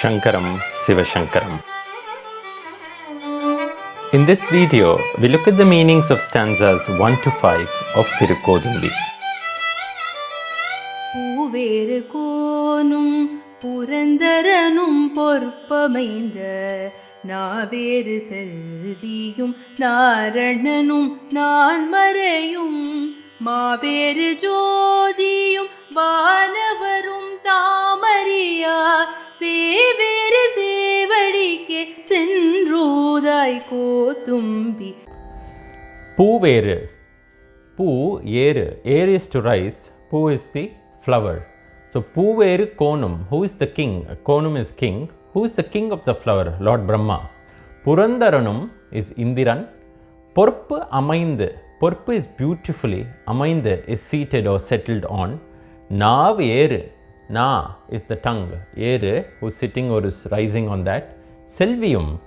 Shankaram, Shankaram. In this video, we look at the meanings of stanzas 1 to 5 of Thirukothumbi. Poovaeru Koanum Purandaranum Porpamainda Naveru Selviyum Narananum Nanmarayum Maaveru Jodiyum Vaanavarum Thamariya Severu Sevadike Thillai Chidambaram Poovaeru. Poovaeru. Air is to rise. Poo is the flower. So Poovaeru Koanum. Who is the king? Koanum is king. Who is the king of the flower? Lord Brahma. Purandaranum is Indiran. Porpu amaindu. Porpu is beautifully. Amaindu is seated or settled on. Naveru. Na is the tongue. Eru, who is sitting or is rising on that. Selviyum,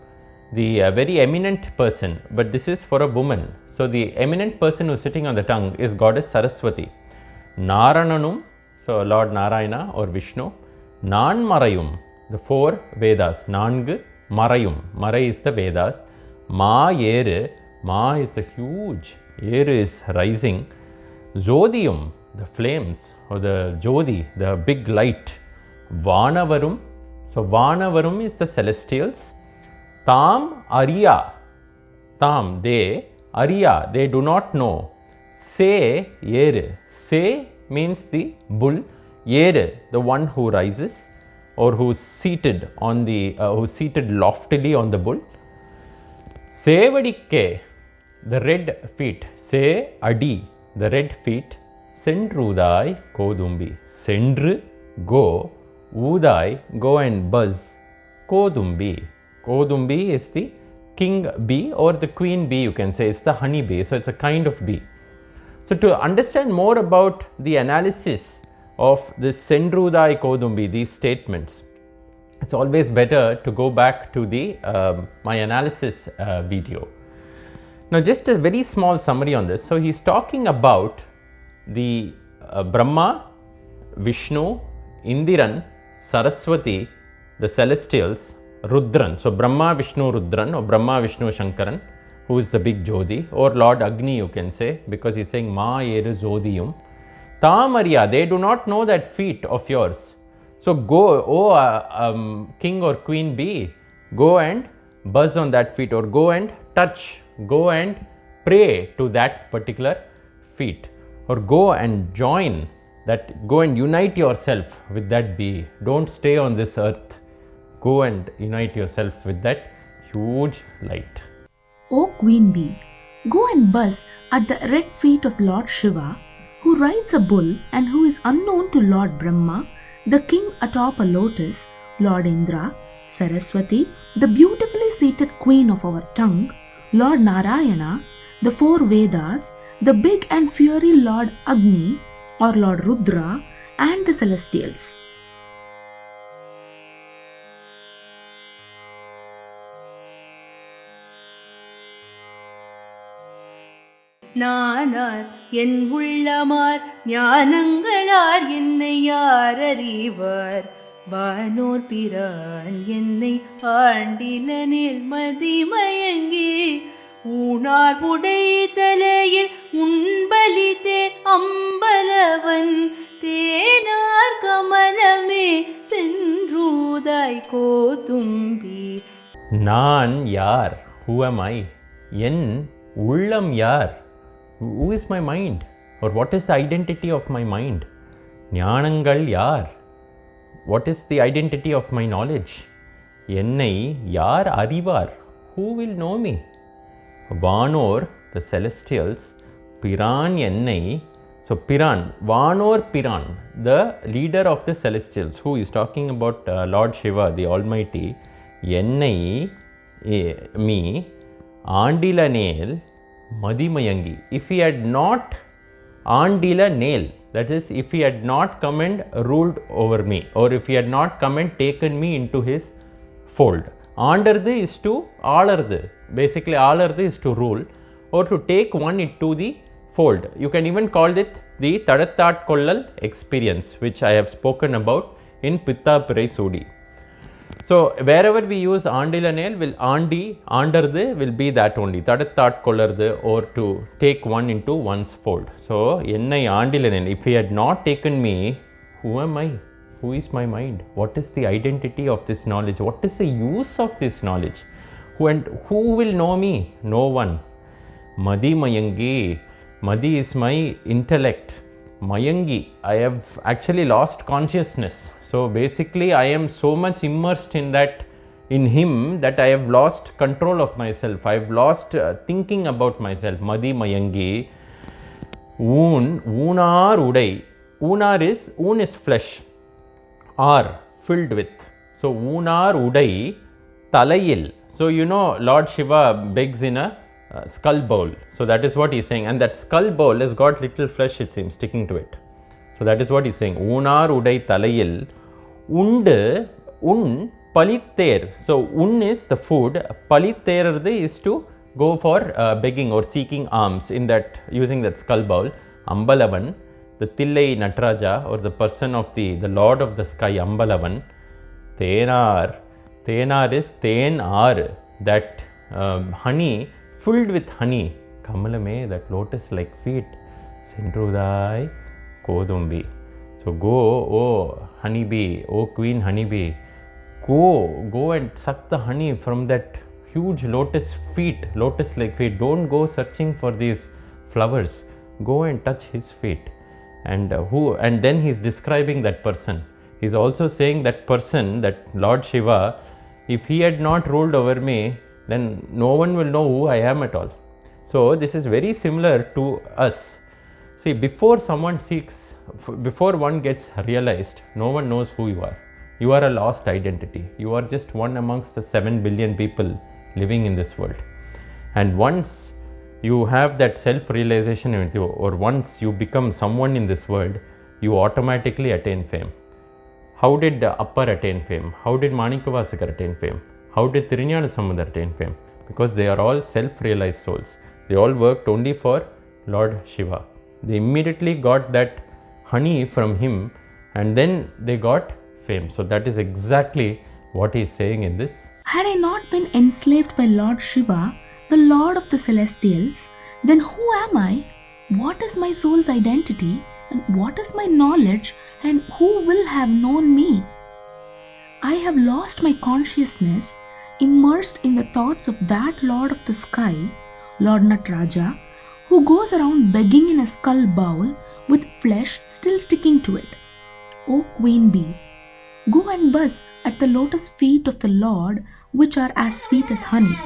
the very eminent person, but this is for a woman. So the eminent person who is sitting on the tongue is goddess Saraswati. Narananum, so Lord Narayana or Vishnu. Nanmarayum, the four Vedas. Nangu Marayum. Maray is the Vedas. Ma Eru, Ma is the huge. Eru is rising. Zodiyum, the flames or the Jodi, the big light. Vaanavarum, so Vaanavarum is the celestials. Tam Ariya, Tam, they, Ariya, they do not know. Se Eru, Se means the bull, Eru, the one who rises or who's seated on the, who's seated loftily on the bull. Sevadike, the red feet. Se Adi, the red feet. Thillai Chidambaram. Sendru, go. Udai, go and buzz. Kothumbi. Kothumbi is the king bee or the queen bee, you can say. It's the honey bee. So it's a kind of bee. So to understand more about the analysis of this Thillai Chidambaram, these statements, it's always better to go back to the my analysis video. Now just a very small summary on this. So he's talking about the Brahma, Vishnu, Indiran, Saraswati, the celestials, Rudran. So Brahma, Vishnu, Rudran, or Brahma, Vishnu, Shankaran, who is the big Jodi, or Lord Agni, you can say, because he's saying Ma Eru Jodiyum. Thamariya, they do not know that feet of yours. So go, oh king or queen bee, go and buzz on that feet, or go and touch, go and pray to that particular feet, or go and join that, go and unite yourself with that bee. Don't stay on this earth. Go and unite yourself with that huge light. O queen bee, go and buzz at the red feet of Lord Siva, who rides a bull and who is unknown to Lord Brahma, the king atop a lotus, Lord Indra, Saraswati, the beautifully seated queen of our tongue, Lord Narayana, the four Vedas, the big and fiery Lord Agni or Lord Rudra, and the celestials. நானார் என் உள்ளமார் ஞானங்களார் என்னை யார் அறிவார் வானோர் பிரான் என்னை ஆண்டிலனில் மதிமயங்கி ஊனார் புடை தலையில் உண்பலித்தே அம்பலவன் தேனார் கமலமே சென்றூதாய் கோதும்பி. நான் யார்? Who am I? என் உள்ளம் யார்? Who is my mind? Or what is the identity of my mind? ஞானங்கள் யார்? What is the identity of my knowledge? என்னை யார் அறிவார்? Who will know me? வானோர், the celestials, பிரான் என்னை, so Piran, Vanor Piran, the leader of the celestials, who is talking about Lord Shiva, the Almighty, என்னை, me, ஆண்டில நேல் மதிமயங்கி. If he had not ஆண்டில நேல், that is, if he had not come and ruled over me, or if he had not come and taken me into his fold. ஆண்டர்து is to ஆளர்து. Basically ஆளர்து is to rule or to take one into the fold. You can even call it the Tadathat Kollal experience, which I have spoken about in Pitta Pirai Sudi. So wherever we use Andilanel, will Andi, Andardu will be that only. Tadathat Kollardu, or to take one into one's fold. So Ennai Andilanel, if he had not taken me, who am I? Who is my mind? What is the identity of this knowledge? What is the use of this knowledge? Who will know me? No one. Madi Mayangi. Madi is my intellect. Mayangi. I have actually lost consciousness. So basically I am so much immersed in him that I have lost control of myself. I have lost thinking about myself. Madi Mayangi. Uunar Udai. Un is flesh. Are filled with. So Uunar Udai Thalayil. So Lord Shiva begs in a skull bowl. So that is what he is saying. And that skull bowl has got little flesh, it seems, sticking to it. So that is what he is saying. Uunar Udai Thalayil. Un palither. So un is the food. Palither is to go for begging or seeking alms in that, using that skull bowl. Ambalavan, the Thillai Natarajar, or the person of the Lord of the sky, Ambalavan. Thenar. Thenar is Thenar, that honey, filled with honey. Kamalame, that lotus like feet. Sindrudai Kodumbi. So go, oh honeybee, oh queen honeybee, go and suck the honey from that huge lotus like feet. Don't go searching for these flowers. Go and touch his feet. And then he is describing that person. He is also saying that person, that Lord Shiva, if he had not ruled over me, then no one will know who I am at all. So this is very similar to us. See, before one gets realized, no one knows who you are. You are a lost identity. You are just one amongst the 7 billion people living in this world. And once you have that self-realization with you, or once you become someone in this world, you automatically attain fame. How did Appar attain fame? How did Manikkavasagar attain fame? How did Thiruñana Sambandar attain fame? Because they are all self-realized souls. They all worked only for Lord Shiva. They immediately got that honey from him, and then they got fame. So that is exactly what he is saying in this. Had I not been enslaved by Lord Shiva, the Lord of the Celestials, then who am I? What is my soul's identity? And what is my knowledge? And who will have known me? I have lost my consciousness, immersed in the thoughts of that Lord of the sky, Lord Natarajar, who goes around begging in a skull bowl with flesh still sticking to it. O Queen Bee, go and buzz at the lotus feet of the Lord, which are as sweet as honey.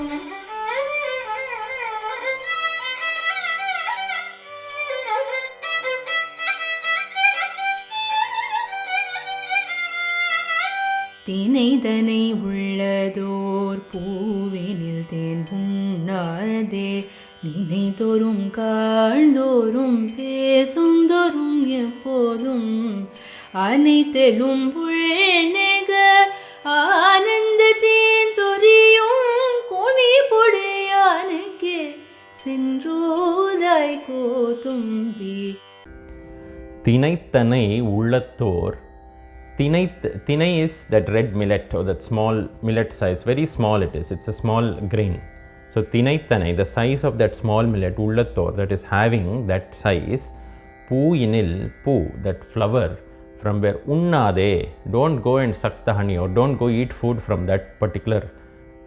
தினைதனை உள்ளதோர் பூவினில் தேன் உண்ணாதே நினைதோறும் காழ்ந்தோறும் பேசுந்தோறும் எப்போதும் அனைத்தெலும் புள்நெக ஆனந்தத்தேன் சொரியும் கொனி பொடையானுக்கே சென்றோதாய் கோதும்பி. தினைத்தனை உள்ளத்தோர். Thinai is that red millet, or that small millet size, very small it is, it's a small grain. So Thinai, the size of that small millet, Ullathor, that is having that size, Pooinil, poo, that flower, from where Unnade, don't go and suck the honey, or don't go eat food from that particular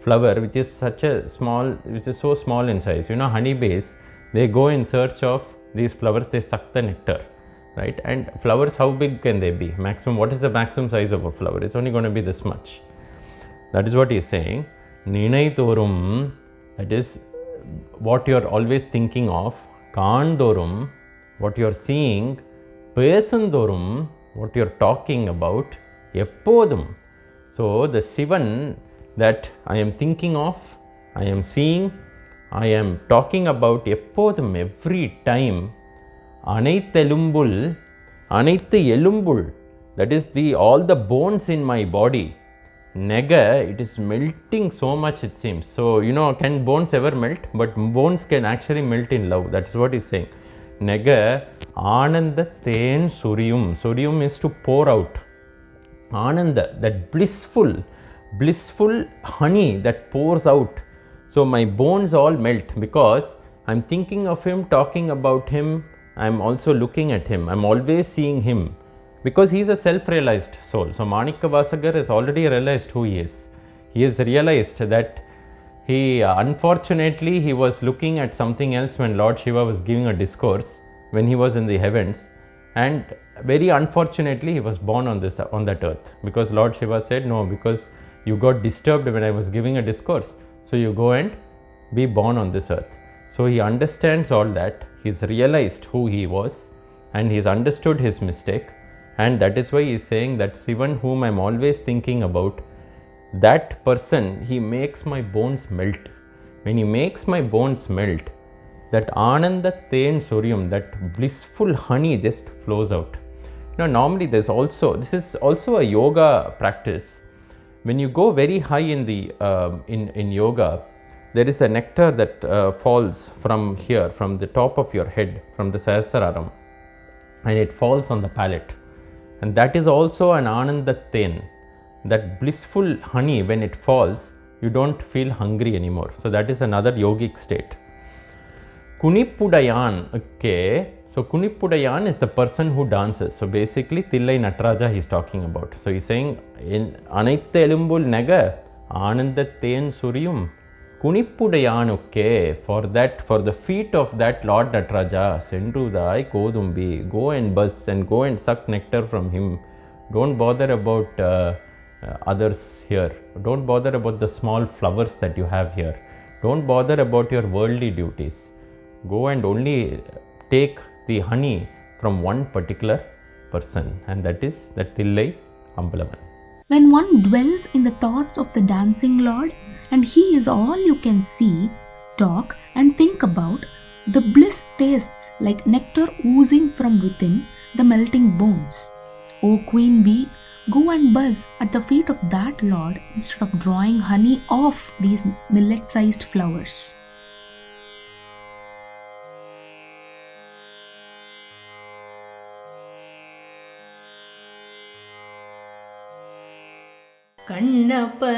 flower, which is so small in size. Honeybees, they go in search of these flowers, they suck the nectar. Right? And flowers, how big can they be? Maximum, what is the maximum size of a flower? It's only going to be this much. That is what he is saying. Ninaithorum, that is what you are always thinking of. Kaandorum, what you are seeing. Pesandorum, what you are talking about. Eppodum. So the Sivan that I am thinking of, I am seeing, I am talking about eppodum, every time. Anaittelumbul, Anaitte elumbul, that is all the bones in my body. Nega, it is melting so much, it seems. So, can bones ever melt? But bones can actually melt in love. That's what he's saying. Nega, Ananda Then Suryum. Suryum is to pour out. Ananda, that blissful blissful honey that pours out. So my bones all melt because I'm thinking of him, talking about him, I'm also looking at him, I'm always seeing him, because he is a self-realized soul. So Manikkavasagar has already realized who he is. He has realized that he unfortunately he was looking at something else when Lord Shiva was giving a discourse when he was in the heavens, and very unfortunately he was born on that earth, because Lord Shiva said, no, because you got disturbed when I was giving a discourse, so you go and be born on this earth. So he understands all that, he's realized who he was, and he's understood his mistake, and that is why he is saying that Sivan whom I am always thinking about, that person, he makes my bones melt. When he makes my bones melt, that Ananda Ten Suryam, that blissful honey just flows out. Normally this is also a yoga practice. When you go very high in the in yoga, there is a nectar that falls from here, from the top of your head, from the Sahasraram, and it falls on the palate, and that is also an Ananda Ten. That blissful honey, when it falls, you don't feel hungry anymore. So that is another yogic state. Kunipudayan, okay. So Kunipudayan is the person who dances. So basically Thillai Natarajar he is talking about. So he is saying, in Anaitha Elumbul Naga, Ananda Ten Suryum, Kunipudayan, okay. For the feet of that Lord Nataraja, Thillai Chidambaram, go and buzz and go and suck nectar from him. Don't bother about others here. Don't bother about the small flowers that you have here. Don't bother about your worldly duties. Go and only take the honey from one particular person, and that is that Thillai Ambalavan. When one dwells in the thoughts of the dancing Lord, and he is all you can see, talk, and think about, the bliss tastes like nectar oozing from within the melting bones. O Queen Bee, go and buzz at the feet of that Lord instead of drawing honey off these millet-sized flowers.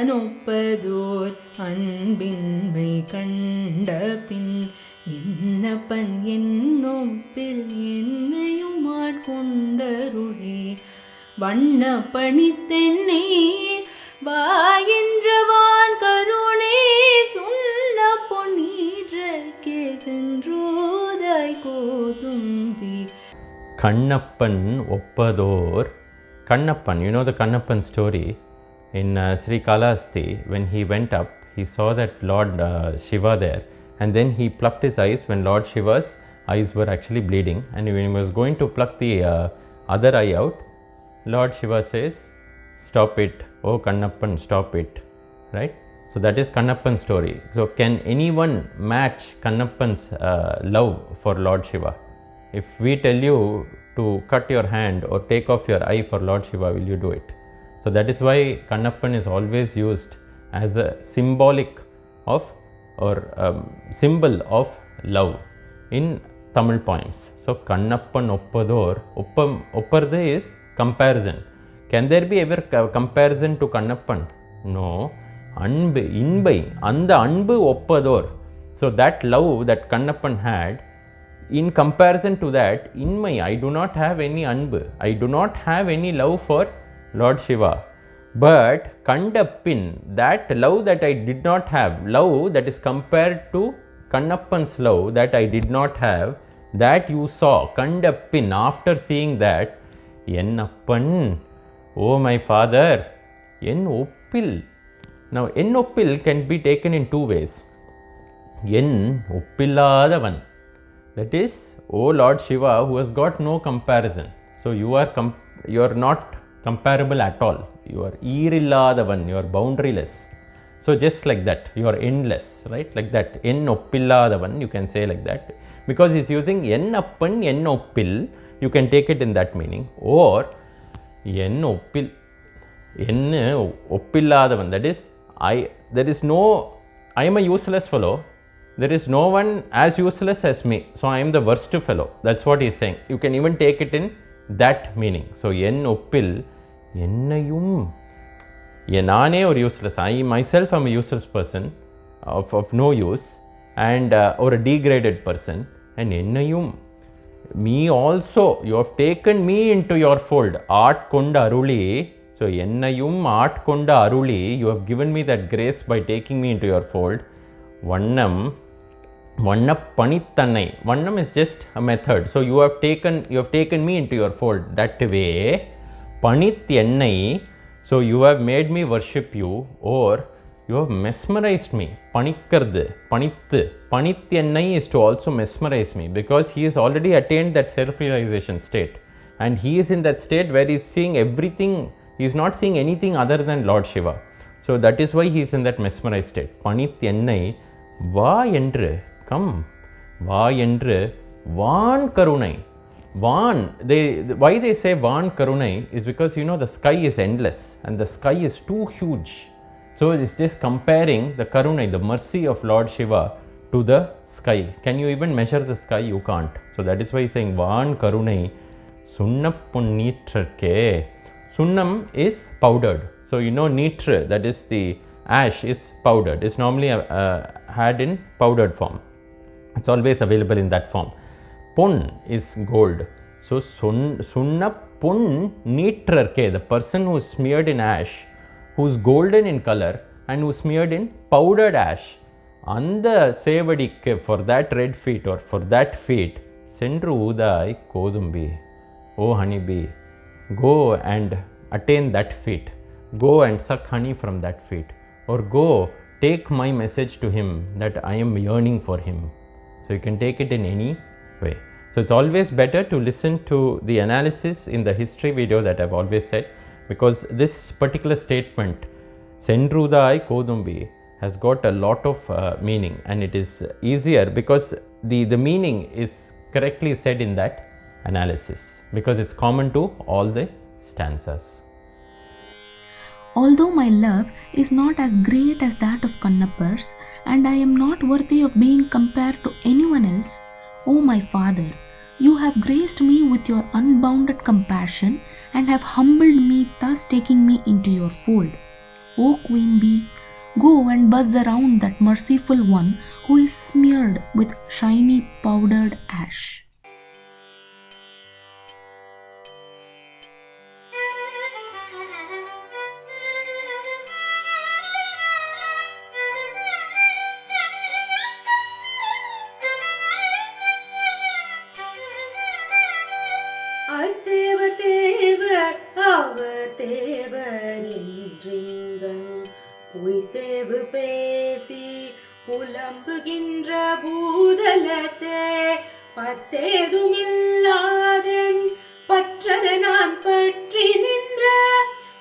கண்ணப்பனொப்பதோர் அன்பின்மை கண்டபின் என்னப்பன் என்னொப்பில் என்னையுமாட்கொண்டருளே வண்ண பணித்தென்னை வாயின்றவான் கருணே சுண்ண பொன்னீற்றற்கே சென்றோதாய் கோதும்பி. Kannappan Oppador. Kannappan, you know the Kannappan story in Sree Kalahasti. When he went up, he saw that Lord Shiva there, and then he plucked his eyes when Lord Shiva's eyes were actually bleeding, and when he was going to pluck the other eye out, Lord Shiva says, stop it, oh Kannappan, stop it, right? So that is Kannappan's story. So can anyone match Kannappan's love for Lord Shiva? If we tell you to cut your hand or take off your eye for Lord Shiva, will you do it? So that is why Kannappan is always used as a symbolic of or symbol of love in Tamil poems. So Kannappan Oppador, Oppardu is comparison. Can there be ever comparison to Kannappan? No. Anbu, inbai, anda anbu Oppador. So that love that Kannappan had, in comparison to that, inmai, I do not have any anbu. I do not have any love for Lord Shiva. But Kandappin, that love that I did not have, love that is compared to Kannappan's love that I did not have, that you saw, Kandappin, after seeing that, Ennappan, oh my father, Ennoppil. Now Ennoppil can be taken in two ways. Ennoppilladavan, that is, O Lord Shiva, who has got no comparison. So you are not comparable at all. You are Eerillaadavan, you are boundaryless. So just like that, you are endless, right? Like that, Ennoppilladavan, you can say like that. Because he is using Ennappan, Ennoppil, you can take it in that meaning. Or Ennoppil, Ennoppilladavan, that is, I am a useless fellow. There is no one as useless as me. So I am the worst fellow. That's what he is saying. You can even take it in that meaning. So Ennoppil, Ennayum, நானே ஒரு useless, I myself am a useless person of no use and or a degraded person, and என்னையும் me also you have taken me into your fold, ஆட்கொண்ட அருளி. So என்னையும் ஆட்கொண்ட அருளி, you have given me that grace by taking me into your fold. வண்ணம் பணித்தன்னை, வண்ணம் is just a method. So you have taken me into your fold that way. பணித் என்னை, so you have made me worship you, or you have mesmerized me. பணிக்கிறது, பணித் என்னை is to also mesmerize me, because he has already attained that self-realization state, and he is in that state where he is seeing everything, he is not seeing anything other than Lord Shiva. So that is why he is in that mesmerized state. பணித் என்னை வா என்று, come, வா என்று, வான் கருணை. Vaan, why they say Vaan Karunai is because the sky is endless and the sky is too huge. So it's just comparing the Karunai, the mercy of Lord Shiva to the sky. Can you even measure the sky? You can't. So that is why he's saying Vaan Karunai Sunnappun Neetrarke. Sunnam is powdered. So neetr, that is the ash, is powdered. It's normally had in powdered form. It's always available in that form. Pun is gold. So sunna pun neetrarke, the person who is smeared in ash, who is golden in color and who is smeared in powdered ash. அந்த சேவடிக்கு, for that red feet or for that feet, சென்று ஊதாய் கோதும்பி, oh honeybee, go and attain that feet, go and suck honey from that feet, or go take my message to him that I am yearning for him. So you can take it in any way. So it's always better to listen to the analysis in the history video that I've always said, because this particular statement, Sendrudai Kodumbi, has got a lot of meaning, and it is easier because the meaning is correctly said in that analysis, because it's common to all the stanzas. Although my love is not as great as that of Kannappar's, and I am not worthy of being compared to anyone else, O my Father, you have graced me with your unbounded compassion and have humbled me, thus taking me into your fold. O Queen Bee, go and buzz around that merciful one who is smeared with shiny powdered ash. பொய்த்தேவு பேசி புலம்புகின்ற பூதலத்தே பத்தேதுமில்லாதென் பற்றற நான் பற்றி நின்ற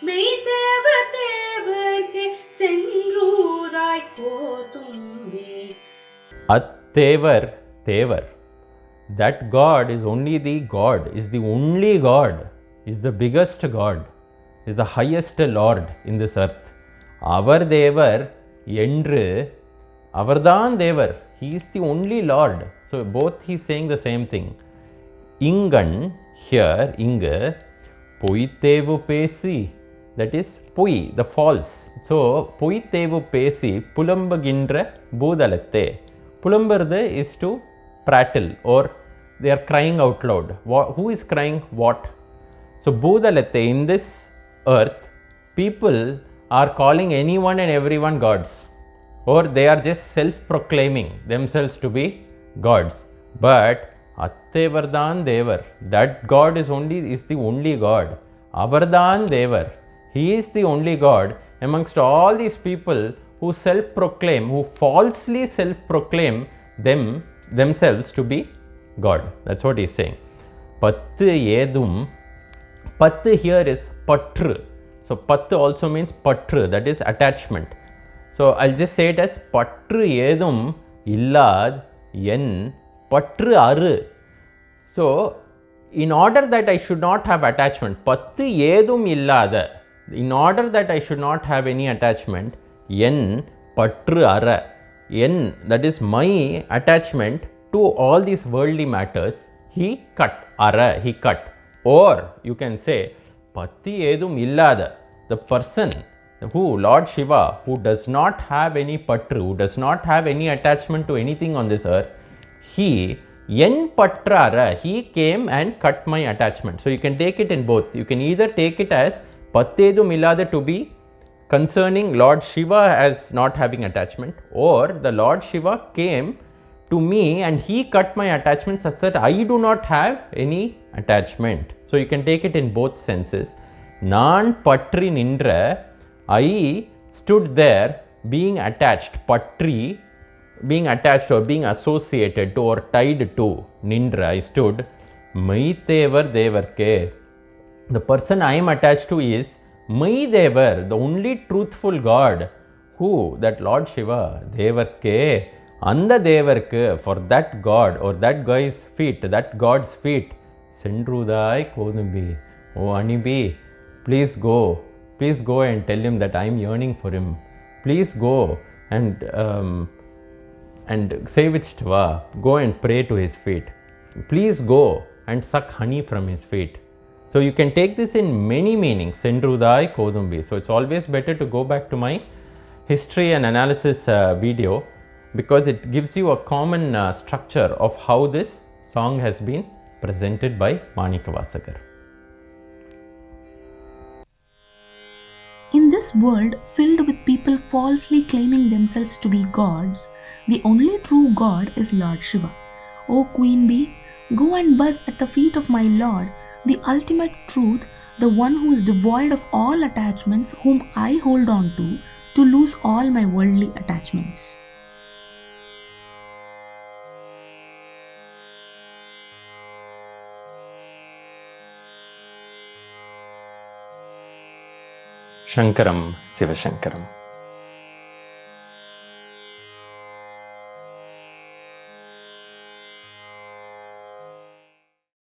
மெய்தேவர் தேவர்க்கே சென்றூதாய் கோதும்பி. அத்தேவர், தேவர், that God is only the God, is the only God, is the biggest God, is the highest Lord in this earth. அவர் தேவர் என்று, அவர்தான் தேவர், he is the only Lord. So both he is saying the same thing. Ingan, here, inga, பொய்த்தேவு பேசி, that is பொய், the false. So பொய்த்தேவு பேசி புலம்புகின்ற பூதலத்தே. புலம்புறது is to prattle, or they are crying out loud. Who is crying what? So பூதலத்தே, in this earth, people are calling anyone and everyone gods, or they are just self-proclaiming themselves to be gods. But Attevardhan Devar, that God is the only God. Avardhan Devar, he is the only God amongst all these people who self-proclaim, who falsely self-proclaim themselves to be God. That's what he is saying. Pattu edum, pattu here is patru. So pattu also means patru, that is attachment. So I'll just say it as patru edum illad en patru aru. So in order that I should not have attachment, pattu edum illada, in order that I should not have any attachment, en patru ara, en, that is my attachment to all these worldly matters, he cut, ara, he cut. Or you can say Patti edum illada, the person who? Lord Shiva, who does not have any patru, who does not have any attachment to anything on this earth, he, yen patrara, he came and cut my attachment. So you can take it in both. You can either take it as pattedu milada to be concerning Lord Shiva as not having attachment, or the Lord Shiva came to me and he cut my attachment such that I do not have any attachment. So you can take it in both senses. Naan patri nindra, I stood there being attached, patri, being attached or being associated to or tied to, nindra, I stood, maitevar devarke. The person I am attached to is Maidevar, the only truthful God. Who? That Lord Shiva. Devarke. Anda Devarke, for that God or that guy's feet, that God's feet. Sendrudai Kodumbi. Oh Anibi, please go. Please go and tell him that I am yearning for him. Please go and Sevichtva, go and pray to his feet. Please go and suck honey from his feet. So you can take this in many meanings, Sendrudai Kodumbi. So it's always better to go back to my history and analysis video, because it gives you a common structure of how this song has been presented by Manikkavasagar. In this world filled with people falsely claiming themselves to be gods, the only true God is Lord Shiva. O Queen Bee, go and buzz at the feet of my Lord, the ultimate truth, the one who is devoid of all attachments, whom I hold on to lose all my worldly attachments. Shankaram, Siva Shankaram.